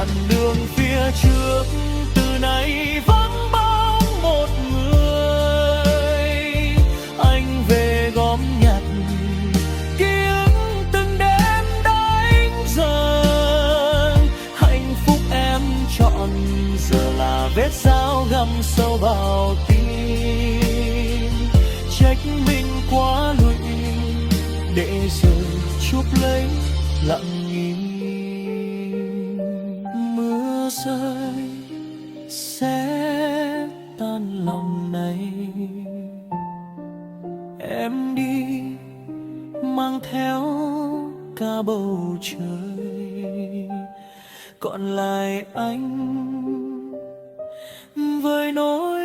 đoạn đường phía trước từ nay vắng bóng một người. Anh về gom nhặt ký ức từng đêm đánh dần. Hạnh phúc em chọn giờ là vết dao găm sâu vào tim. Trách mình quá lụy để rồi chuốc lấy lặng im. Mưa rơi sẽ tan lòng này, em đi mang theo cả bầu trời. Còn lại anh với nỗi